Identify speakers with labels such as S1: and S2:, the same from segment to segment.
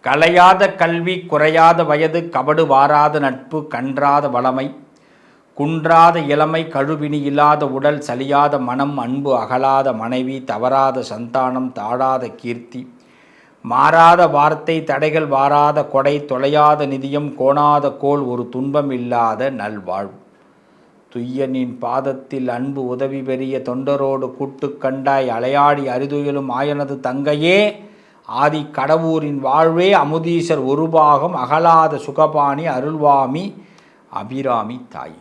S1: கலையாத கல்வி, குறையாத வயது, கபடு வாராத நட்பு, கன்றாத வளமை, குன்றாத இளமை, கழுவினி இல்லாத உடல், சலியாத மனம், அன்பு அகலாத மனைவி, தவறாத சந்தானம், தாழாத கீர்த்தி, மாறாத வார்த்தை, தடைகள் வாராத கொடை, தொலையாத நிதியம், கோணாத கோல், ஒரு துன்பம் இல்லாத நல்வாழ்வு. துய்யனின் பாதத்தில் அன்பு உதவி பெரிய தொண்டரோடு கூட்டு கண்டாய், அலையாடி அரிதுயிலும் ஆயனது தங்கையே, ஆதி கடவுரின் வாழ்வே, அமுதீசர் ஒரு பாகம், அகலாத சுகபாணி, அருள்வாமி அபிராமி தாய்.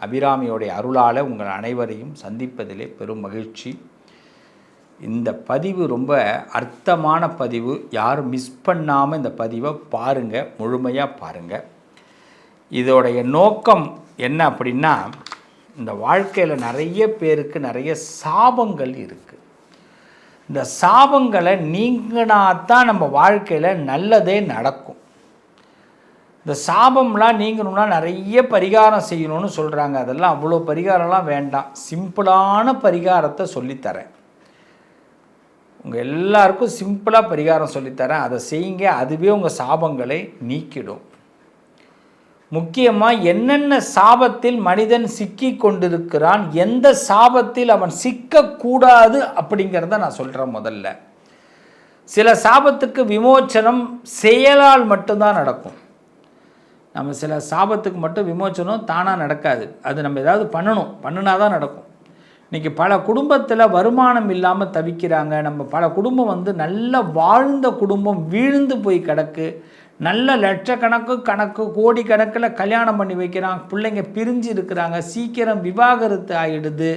S1: அபிராமியோடைய அருளால் உங்கள் அனைவரையும் சந்திப்பதிலே பெரும் மகிழ்ச்சி. இந்த பதிவு ரொம்ப அர்த்தமான பதிவு. யாரும் மிஸ் பண்ணாமல் இந்த பதிவை பாருங்கள், முழுமையாக பாருங்கள். இதோடைய நோக்கம் என்ன அப்படின்னா, இந்த வாழ்க்கையில் நிறைய பேருக்கு நிறைய சாபங்கள் இருக்குது. இந்த சாபங்களை நீங்கினாத்தான் நம்ம வாழ்க்கையில் நல்லதே நடக்கும். இந்த சாபம்லாம் நீங்கணும்னா நிறைய பரிகாரம் செய்யணும்னு சொல்கிறாங்க. அதெல்லாம் அவ்வளோ பரிகாரம்லாம் வேண்டாம். சிம்பிளான பரிகாரத்தை சொல்லித்தரேன். உங்கள் எல்லாருக்கும் சிம்பிளாக பரிகாரம் சொல்லித்தரேன். அதை செய்யுங்க. அதுவே உங்கள் சாபங்களை நீக்கிடும். முக்கியமாக என்னென்ன சாபத்தில் மனிதன் சிக்கி கொண்டிருக்கிறான், எந்த சாபத்தில் அவன் சிக்கக்கூடாது அப்படிங்கிறத நான் சொல்கிறேன். முதல்ல சில சாபத்துக்கு விமோச்சனம் செயலால் மட்டும்தான் நடக்கும். நம்ம சில சாபத்துக்கு மட்டும் விமோச்சனம் தானாக நடக்காது. அது நம்ம ஏதாவது பண்ணினா தான் நடக்கும். இன்றைக்கி பல குடும்பத்தில் வருமானம் இல்லாமல் தவிக்கிறாங்க. நம்ம பல குடும்பம் நல்ல வாழ்ந்த குடும்பம் வீழ்ந்து போய் கிடக்கு. நல்ல லட்சக்கணக்கு கோடி கணக்கில் கல்யாணம் பண்ணி வைக்கிறாங்க. பிள்ளைங்க பிரிஞ்சு இருக்கிறாங்க. சீக்கிரம் விவாகரத்து ஆகிடுது.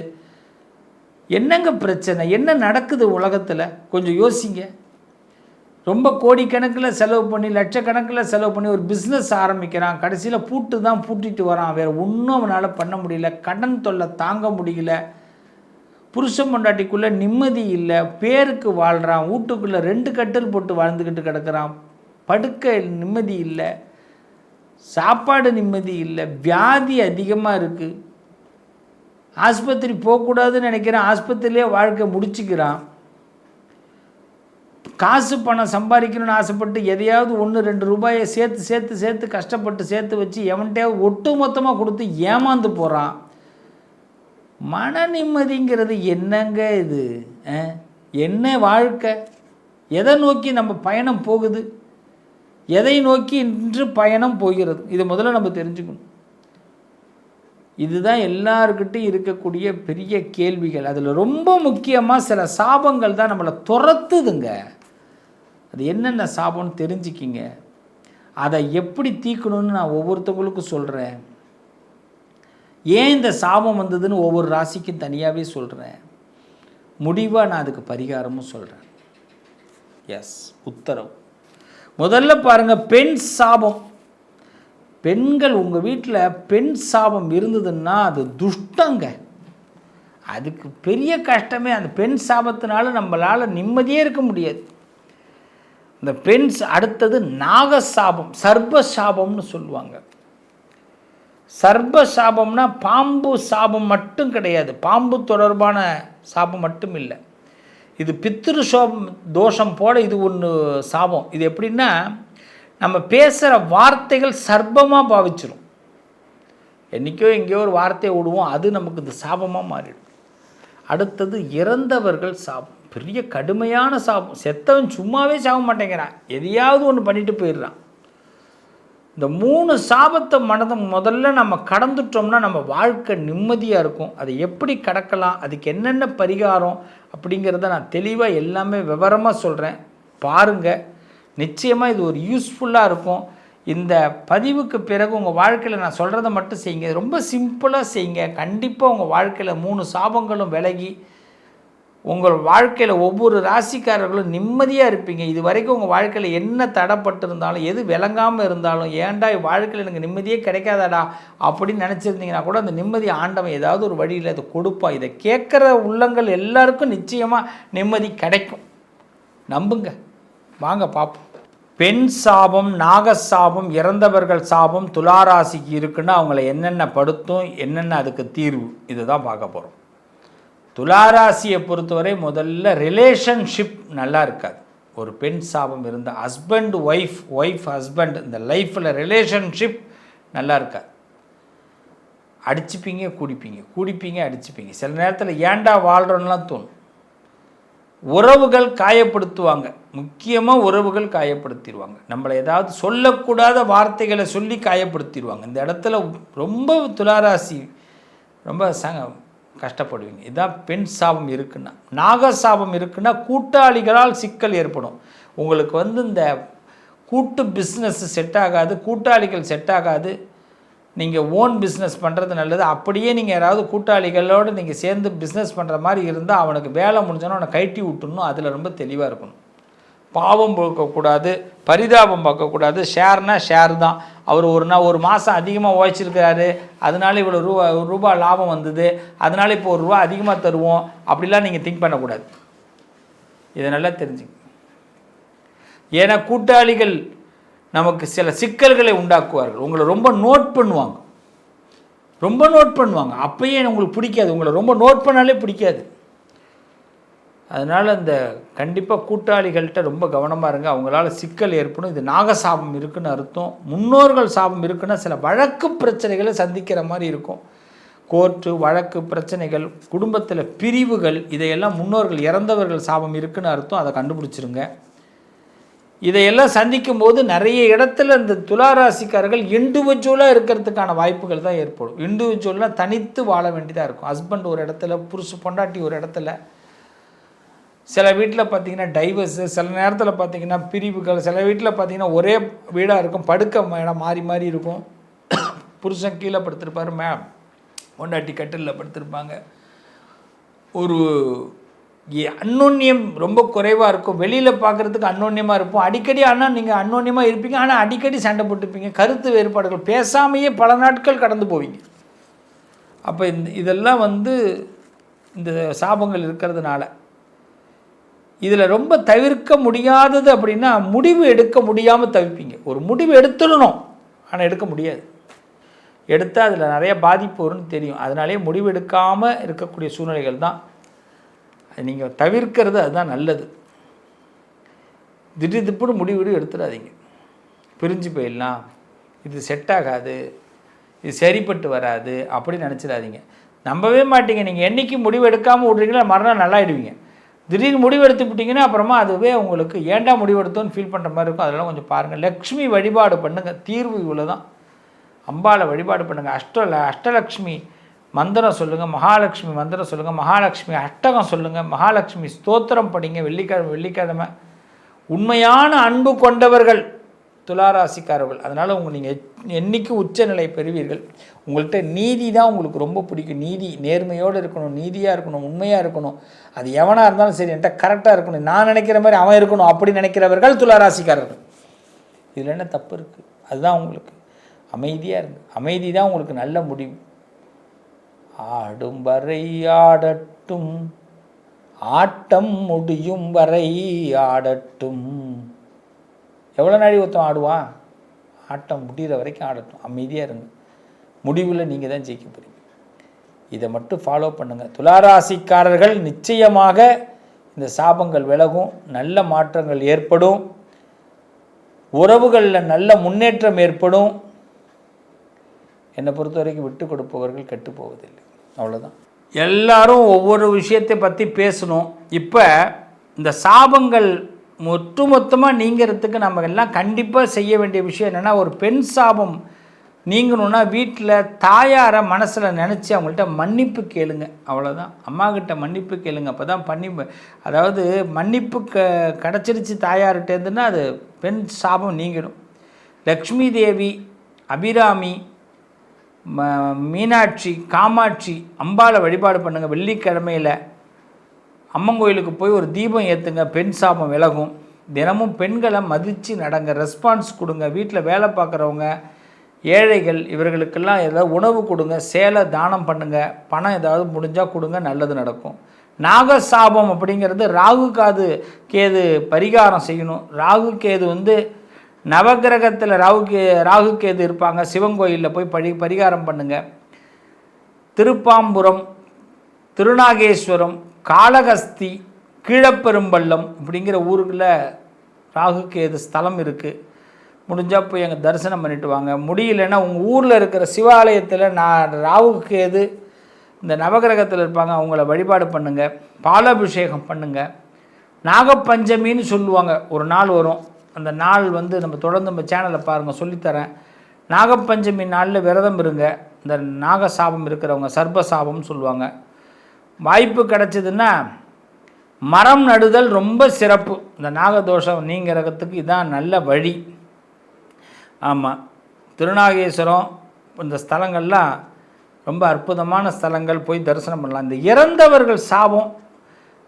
S1: என்னங்க பிரச்சனை? என்ன நடக்குது உலகத்தில்? கொஞ்சம் யோசிங்க. ரொம்ப கோடிக்கணக்கில் செலவு பண்ணி, லட்சக்கணக்கில் செலவு பண்ணி ஒரு பிஸ்னஸ் ஆரம்பிக்கிறான். கடைசியில் பூட்டிட்டு வரான். வேறு ஒன்றும் அவனால் பண்ண முடியல. கடன் தொல்லை தாங்க முடியல. புருஷன் பொண்டாட்டிக்குள்ளே நிம்மதி இல்லை. பேருக்கு வாழ்கிறான். வீட்டுக்குள்ளே 2 கட்டில் போட்டு வாழ்ந்துக்கிட்டு கிடக்கிறான். படுக்க நிம்மதி இல்லை, சாப்பாடு நிம்மதி இல்லை, வியாதி அதிகமாக இருக்குது. ஆஸ்பத்திரி போகக்கூடாதுன்னு நினைக்கிறான். ஆஸ்பத்திரியிலே வாழ்க்கை முடிச்சுக்கிறான். காசு பணம் சம்பாதிக்கணும்னு ஆசைப்பட்டு எதையாவது 1-2 ரூபாயை சேர்த்து கஷ்டப்பட்டு சேர்த்து வச்சு எவன்கிட்டையாவது ஒட்டு மொத்தமாக கொடுத்து ஏமாந்து போகிறான். மன நிம்மதிங்கிறது என்னங்க இது? என்ன வாழ்க்கை? எதை நோக்கி நம்ம பயணம் போகுது? எதை நோக்கி இன்று பயணம் போகிறது? இதை முதல்ல நம்ம தெரிஞ்சுக்கணும். இதுதான் எல்லாருக்கிட்டையும் இருக்கக்கூடிய பெரிய கேள்விகள். அதில் ரொம்ப முக்கியமாக சில சாபங்கள் தான் நம்மளை துரத்துதுங்க. அது என்னென்ன சாபம்னு தெரிஞ்சுக்கிங்க. அதை எப்படி தீர்க்கணும்னு நான் ஒவ்வொருத்தவங்களுக்கும் சொல்கிறேன். ஏன் இந்த சாபம் வந்ததுன்னு ஒவ்வொரு ராசிக்கும் தனியாகவே சொல்கிறேன். முடிவாக நான் அதுக்கு பரிகாரமும் சொல்கிறேன். எஸ், உத்தரவு. முதல்ல பாருங்கள், பெண் சாபம். பெண்கள் உங்கள் வீட்டில் பெண் சாபம் இருந்ததுன்னா அது துஷ்டங்க. அதுக்கு பெரிய கஷ்டமே அந்த பெண் சாபத்தினால நம்மளால் நிம்மதியே இருக்க முடியாது. இந்த பெண் அடுத்தது நாகசாபம், சர்ப சாபம்னு சொல்லுவாங்க. சர்ப சாபம்னா பாம்பு சாபம் மட்டும் கிடையாது. பாம்பு தொடர்பான சாபம் மட்டும் இல்லை. இது பித்ரு தோஷம் போல இது ஒன்று சாபம். இது எப்படின்னா, நம்ம பேசுகிற வார்த்தைகள் சர்ப்பமாக பாவிச்சிடும். என்றைக்கோ எங்கேயோ ஒரு வார்த்தையை விடுவோம், அது நமக்கு இந்த சாபமாக மாறிடும். அடுத்தது இறந்தவர்கள் சாபம். பெரிய கடுமையான சாபம். செத்தவன் சும்மாவே சாக மாட்டேங்கிறான், எதையாவது ஒன்று பண்ணிட்டு போயிடுறான். இந்த 3 சாபத்தை முதல்ல நம்ம கடந்துட்டோம்னா நம்ம வாழ்க்கை நிம்மதியாக இருக்கும். அதை எப்படி கடக்கலாம், அதுக்கு என்னென்ன பரிகாரம் அப்படிங்கிறத நான் தெளிவாக எல்லாமே விவரமாக சொல்கிறேன். பாருங்கள், நிச்சயமாக இது ஒரு யூஸ்ஃபுல்லாக இருக்கும். இந்த பதிவுக்கு பிறகு உங்கள் வாழ்க்கையில் நான் சொல்கிறத மட்டும் செய்யுங்க. ரொம்ப சிம்பிளாக செய்யுங்க. கண்டிப்பாக உங்கள் வாழ்க்கையில் 3 சாபங்களும் விலகி உங்கள் வாழ்க்கையில் ஒவ்வொரு ராசிக்காரர்களும் நிம்மதியாக இருப்பீங்க. இது வரைக்கும் உங்கள் வாழ்க்கையில் என்ன தடைப்பட்டிருந்தாலும், எது விளங்காமல் இருந்தாலும், ஏன்டா வாழ்க்கையில் எனக்கு நிம்மதியே கிடைக்காதாடா அப்படின்னு நினச்சிருந்தீங்கன்னா கூட அந்த நிம்மதி ஆண்டவன் ஏதாவது ஒரு வழியில் அதை கொடுப்பான். இதை கேட்குற உள்ளங்கள் எல்லாருக்கும் நிச்சயமாக நிம்மதி கிடைக்கும். நம்புங்க. வாங்க பார்ப்போம். பெண் சாபம், நாகசாபம், இறந்தவர்கள் சாபம் துளாராசிக்கு இருக்குன்னா அவங்கள என்னென்ன படுத்தும், என்னென்ன அதுக்கு தீர்வு, இதை தான் பார்க்க போகிறோம். துளாராசியை பொறுத்தவரை முதல்ல ரிலேஷன்ஷிப் நல்லா இருக்காது. ஒரு பெண் சாபம் இருந்தால் ஹஸ்பண்ட் ஒய்ஃப் ஹஸ்பண்ட் இந்த லைஃப்பில் ரிலேஷன்ஷிப் நல்லா இருக்காது. அடிச்சுப்பீங்க கூடிப்பீங்க அடிச்சுப்பீங்க. சில நேரத்தில் ஏண்டா வாழ்கிறோன்னெலாம் தோணும். உறவுகள் காயப்படுத்துவாங்க, முக்கியமாக உறவுகள் காயப்படுத்திடுவாங்க. நம்மளை ஏதாவது சொல்லக்கூடாத வார்த்தைகளை சொல்லி காயப்படுத்திடுவாங்க. இந்த இடத்துல ரொம்ப துளாராசி ரொம்ப கஷ்டப்படுவீங்க. இதுதான் பெண் சாபம் இருக்குன்னா. நாகசாபம் இருக்குன்னா கூட்டாளிகளால் சிக்கல் ஏற்படும். உங்களுக்கு இந்த கூட்டு பிஸ்னஸ் செட் ஆகாது, கூட்டாளிகள் செட் ஆகாது. நீங்கள் ஓன் பிஸ்னஸ் பண்ணுறது நல்லது. அப்படியே நீங்கள் யாராவது கூட்டாளிகளோடு நீங்கள் சேர்ந்து பிஸ்னஸ் பண்ணுற மாதிரி இருந்தால் அவனுக்கு வேலை முடிஞ்சோன்னா அவனை கழட்டி விட்டுணும். அதில் ரொம்ப தெளிவாக இருக்கணும். பாவம் பார்க்கக்கூடாது, பரிதாபம் பார்க்கக்கூடாது. ஷேர்னா ஷேர் தான். அவர் ஒரு மாதம் அதிகமாக உழைச்சிருக்கிறாரு, அதனால இவ்வளோ ரூபா லாபம் வந்தது, அதனால் இப்போ ₹1 அதிகமாக தருவோம், அப்படிலாம் நீங்கள் திங்க் பண்ணக்கூடாது. இதை நல்லா தெரிஞ்சுங்க. ஏன்னா கூட்டாளிகள் நமக்கு சில சிக்கல்களை உண்டாக்குவார்கள். உங்களை ரொம்ப நோட் பண்ணுவாங்க, அப்பயே உங்களுக்கு பிடிக்காது. உங்களை ரொம்ப நோட் பண்ணாலே பிடிக்காது. அதனால் இந்த கண்டிப்பாக கூட்டாளிகள்கிட்ட ரொம்ப கவனமாக இருங்க. அவங்களால சிக்கல் ஏற்படும். இது நாகசாபம் இருக்குன்னு அர்த்தம். முன்னோர்கள் சாபம் இருக்குன்னா சில வழக்கு பிரச்சனைகளை சந்திக்கிற மாதிரி இருக்கும். கோர்ட்டு வழக்கு பிரச்சனைகள், குடும்பத்தில் பிரிவுகள், இதையெல்லாம் முன்னோர்கள் இறந்தவர்கள் சாபம் இருக்குன்னு அர்த்தம். அதை கண்டுபிடிச்சிருங்க. இதையெல்லாம் சந்திக்கும் போது நிறைய இடத்துல இந்த துளாராசிக்காரர்கள் இண்டிவிஜுவலாக இருக்கிறதுக்கான வாய்ப்புகள் தான் ஏற்படும். இண்டிவிஜுவலாக தனித்து வாழ வேண்டியதாக இருக்கும். ஹஸ்பண்ட் ஒரு இடத்துல, பொண்டாட்டி ஒரு இடத்துல, சில வீட்டில் பார்த்திங்கன்னா டைவர்ஸு, சில நேரத்தில் பார்த்திங்கன்னா பிரிவுகள், சில வீட்டில் பார்த்திங்கன்னா ஒரே வீடாக இருக்கும், படுக்க இடம் மாறி மாறி இருக்கும். புருஷன் கீழே படுத்திருப்பார், பொண்டாட்டி கட்டிலில் படுத்திருப்பாங்க. ஒரு அன்னோன்யம் ரொம்ப குறைவாக இருக்கும். வெளியில் பார்க்குறதுக்கு அன்னோன்யமாக இருப்போம். அடிக்கடி ஆனால் நீங்கள் அன்னோன்யமாக இருப்பீங்க, ஆனால் அடிக்கடி சண்டை போட்டுப்பீங்க. கருத்து வேறுபாடுகள், பேசாமையே பல நாட்கள் கடந்து போவீங்க. அப்போ இதெல்லாம் இந்த சாபங்கள் இருக்கிறதுனால இதில் ரொம்ப தவிர்க்க முடியாதது அப்படின்னா முடிவு எடுக்க முடியாமல் தவிப்பீங்க. ஒரு முடிவு எடுத்துடணும், ஆனால் எடுக்க முடியாது. எடுத்தால் அதில் நிறைய பாதிப்பு வரும்னு தெரியும். அதனாலே முடிவு எடுக்காமல் இருக்கக்கூடிய சூழ்நிலைகள் தான். நீங்கள் தவிர்க்கிறது அதுதான் நல்லது. திடீர்னு முடிவு எடுத்துடாதீங்க. பிரிஞ்சு போயிடலாம், இது செட் ஆகாது, இது சரிப்பட்டு வராது அப்படின்னு நினச்சிடாதீங்க. நம்பவே மாட்டீங்க. நீங்கள் என்றைக்கு முடிவு எடுக்காமல் விட்றீங்களோ மறுநாள் நல்லாயிடுவீங்க. திடீர்னு முடிவு எடுத்து விட்டிங்கன்னா அப்புறமா அதுவே உங்களுக்கு ஏண்டா முடிவெடுத்தோன்னு ஃபீல் பண்ணுற மாதிரி இருக்கும். அதெல்லாம் கொஞ்சம் பாருங்கள். லக்ஷ்மி வழிபாடு பண்ணுங்கள். தீர்வு இவ்வளோ தான். அம்பாளை வழிபாடு பண்ணுங்கள். அஷ்டலக்ஷ்மி மந்திரம் சொல்லுங்கள், மகாலட்சுமி மந்திரம் சொல்லுங்கள், மகாலட்சுமி அஷ்டகம் சொல்லுங்கள், மகாலட்சுமி ஸ்தோத்திரம் படிங்க. வெள்ளிக்கிழமை உண்மையான அன்பு கொண்டவர்கள் துளாராசிக்காரர்கள். அதனால் நீங்கள் என்றைக்கு உச்சநிலை பெறுவீர்கள். உங்கள்கிட்ட நீதி தான் உங்களுக்கு ரொம்ப பிடிக்கும். நீதி, நேர்மையோடு இருக்கணும், நீதியாக இருக்கணும், உண்மையாக இருக்கணும். அது எவனாக இருந்தாலும் சரி, என்கிட்ட கரெக்டாக இருக்கணும், நான் நினைக்கிற மாதிரி அவன் இருக்கணும், அப்படி நினைக்கிறவர்கள் துளாராசிக்காரர்கள். இதில் என்ன தப்பு இருக்குது? அதுதான் உங்களுக்கு அமைதியாக இருக்கு. அமைதி தான் உங்களுக்கு நல்ல முடிவு. ஆடும் வரை ஆடட்டும், ஆட்டம் முடியும் வரை ஆடட்டும். எவ்வளோ நாடி ஒருத்தன் ஆடுவான்? ஆட்டம் முடிகிற வரைக்கும் ஆடட்டும். அமைதியாக இருங்க. முடிவில் நீங்கள் தான் ஜெயிக்க போகிறீங்க. இதை மட்டும் ஃபாலோ பண்ணுங்கள். துளாராசிக்காரர்கள் நிச்சயமாக இந்த சாபங்கள் விலகும், நல்ல மாற்றங்கள் ஏற்படும், உறவுகளில் நல்ல முன்னேற்றம் ஏற்படும். என்னை பொறுத்த வரைக்கும் விட்டு கொடுப்பவர்கள் கெட்டு போவதில்லை. அவ்வளோதான். எல்லாரும் ஒவ்வொரு விஷயத்தை பற்றி பேசணும். இப்போ இந்த சாபங்கள் ஒட்டுமொத்தமாக நீங்கிறதுக்கு நம்ம எல்லாம் கண்டிப்பாக செய்ய வேண்டிய விஷயம் என்னென்னா, ஒரு பெண் சாபம் நீங்கணுன்னா வீட்டில் தாயாரை மனசில் நினச்சி அவங்கள்ட்ட மன்னிப்பு கேளுங்க. அவ்வளோதான். அம்மாக்கிட்ட மன்னிப்பு கேளுங்க. அப்போ தான் அதாவது மன்னிப்பு கிடச்சிருச்சு தாயார்கிட்டேருந்துன்னா அது பெண் சாபம் நீங்கிடும். லக்ஷ்மி தேவி, அபிராமி, மீனாட்சி, காமாட்சி, அம்பாளை வழிபாடு பண்ணுங்கள். வெள்ளிக்கிழமையில் அம்மன் கோயிலுக்கு போய் ஒரு தீபம் ஏற்றுங்க. பெண் சாபம் விலகும். தினமும் பெண்களை மதித்து நடங்க, ரெஸ்பான்ஸ் கொடுங்க. வீட்டில் வேலை பார்க்குறவங்க, ஏழைகள், இவர்களுக்கெல்லாம் ஏதாவது உணவு கொடுங்க, சேலை தானம் பண்ணுங்கள். பணம் ஏதாவது முடிஞ்சால் கொடுங்க, நல்லது நடக்கும். நாகசாபம் அப்படிங்கிறது ராகு கேது பரிகாரம் செய்யணும். ராகு கேது நவகிரகத்தில் ராகு கேது இருப்பாங்க. சிவன் கோயிலில் போய் பரிகாரம் பண்ணுங்கள். திருப்பாம்புரம், திருநாகேஸ்வரம், காளகஸ்தி, கீழப்பெரும்பள்ளம் இப்படிங்கிற ஊருக்குள்ள ராகு கேது ஸ்தலம் இருக்குது, முடிஞ்சால் போய் அங்கே தரிசனம் பண்ணிட்டு வாங்க. முடியலன்னா உங்கள் ஊரில் இருக்கிற சிவாலயத்தில் ராகு கேது இந்த நவகிரகத்தில் இருப்பாங்க, அவங்கள வழிபாடு பண்ணுங்கள், பாலாபிஷேகம் பண்ணுங்கள். நாகப்பஞ்சமின்னு சொல்லுவாங்க, ஒரு நாள் வரும். அந்த நாள் வந்து நம்ம தொடர்ந்து நம்ம சேனலில் பாருங்கள், சொல்லித்தரேன். நாகப்பஞ்சமி நாளில் விரதம் இருங்க. இந்த நாகசாபம் இருக்கிறவங்க சர்ப்பசாபம்னு சொல்லுவாங்க. வாய்ப்பு கிடச்சிதுன்னா மரம் நடுதல் ரொம்ப சிறப்பு. இந்த நாகதோஷம் நீங்கிறதுக்கு இதான் நல்ல வழி. ஆமாம், திருநாகேஸ்வரம் இந்த ஸ்தலங்கள்லாம் ரொம்ப அற்புதமான ஸ்தலங்கள், போய் தரிசனம் பண்ணலாம். இந்த இறந்தவர்கள் சாபம்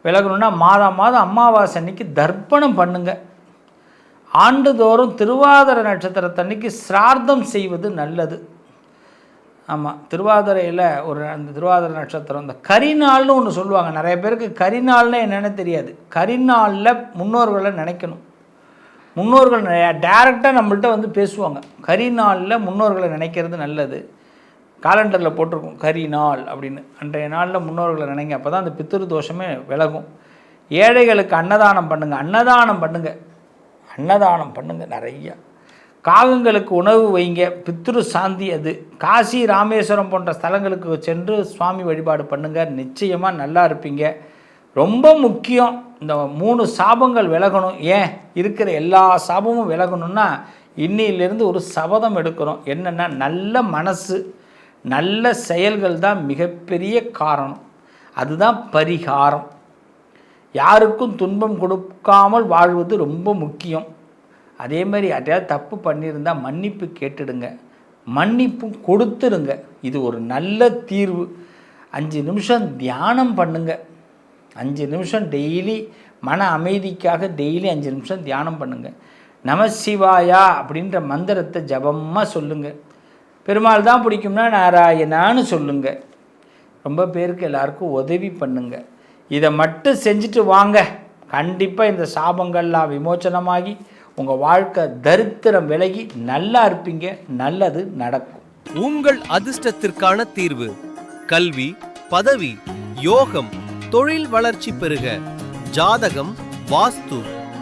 S1: விலகணுன்னா மாதம் அமாவாசை அன்னைக்கு தர்ப்பணம் பண்ணுங்க. ஆண்டுதோறும் திருவாதிரை நட்சத்திரத்தன்னைக்கு சிரார்த்தம் செய்வது நல்லது. ஆமாம், திருவாதிரையில் அந்த திருவாதிரை நட்சத்திரம் இந்த கரிநாள்னு ஒன்று சொல்லுவாங்க. நிறைய பேருக்கு கரிநாள்னு என்னென்னு தெரியாது. கரிநாளில் முன்னோர்களை நினைக்கணும். முன்னோர்கள் டைரெக்டாக நம்மள்கிட்ட வந்து பேசுவாங்க. கரிநாளில் முன்னோர்களை நினைக்கிறது நல்லது. காலண்டரில் போட்டிருக்கும் கரிநாள் அப்படின்னு. அன்றைய நாளில் முன்னோர்களை நினைங்க, அப்போ தான் அந்த பித்திரு தோஷமே விலகும். ஏழைகளுக்கு அன்னதானம் பண்ணுங்கள், அன்னதானம் பண்ணுங்கள் நிறையா. காகங்களுக்கு உணவு வைங்க, பித்ரு சாந்தி அது. காசி ராமேஸ்வரம் போன்ற ஸ்தலங்களுக்கு சென்று சுவாமி வழிபாடு பண்ணுங்கள், நிச்சயமாக நல்லா இருப்பீங்க. ரொம்ப முக்கியம், இந்த 3 சாபங்கள் விலகணும். ஏன் இருக்கிற எல்லா சாபமும் விலகணும்னா இன்னிலிருந்து ஒரு சபதம் எடுக்கிறோம். என்னென்னா நல்ல மனசு, நல்ல செயல்கள் தான் மிகப்பெரிய காரணம். அதுதான் பரிகாரம். யாருக்கும் துன்பம் கொடுக்காமல் வாழ்வது ரொம்ப முக்கியம். அதே மாதிரி யாரையாவது தப்பு பண்ணியிருந்தால் மன்னிப்பு கேட்டுடுங்க, மன்னிப்பும் கொடுத்துருங்க. இது ஒரு நல்ல தீர்வு. 5 நிமிஷம் தியானம் பண்ணுங்க. 5 நிமிஷம் டெய்லி மன அமைதிக்காக டெய்லி 5 நிமிஷம் தியானம் பண்ணுங்கள். நமசிவாயா அப்படின்ற மந்திரத்தை ஜபமாக சொல்லுங்கள். பெருமாள் தான் பிடிக்கும்னா நாராயணான்னு சொல்லுங்கள். ரொம்ப பேருக்கு எல்லாருக்கும் உதவி பண்ணுங்க. இதை மட்டும் செஞ்சுட்டு வாங்க, கண்டிப்பாக இந்த சாபங்கள்லாம் விமோச்சனமாகி உங்கள் வாழ்க்கை தரித்திரம் விலகி நல்லா இருப்பீங்க. நல்லது நடக்கும்.
S2: உங்கள் அதிர்ஷ்டத்திற்கான தீர்வு: கல்வி, பதவி, யோகம், தொழில் வளர்ச்சி பெருக. ஜாதகம், வாஸ்து,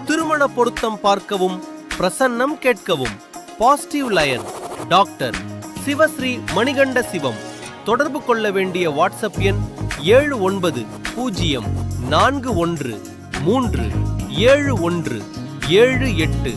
S2: திருமண பொருத்தம் பார்க்கவும், பிரசன்னம் கேட்கவும். Positive lion doctor Sivashri Manikanda Sivam. தொடர்பு கொள்ள வேண்டிய வாட்ஸ்அப் எண் 7904137178.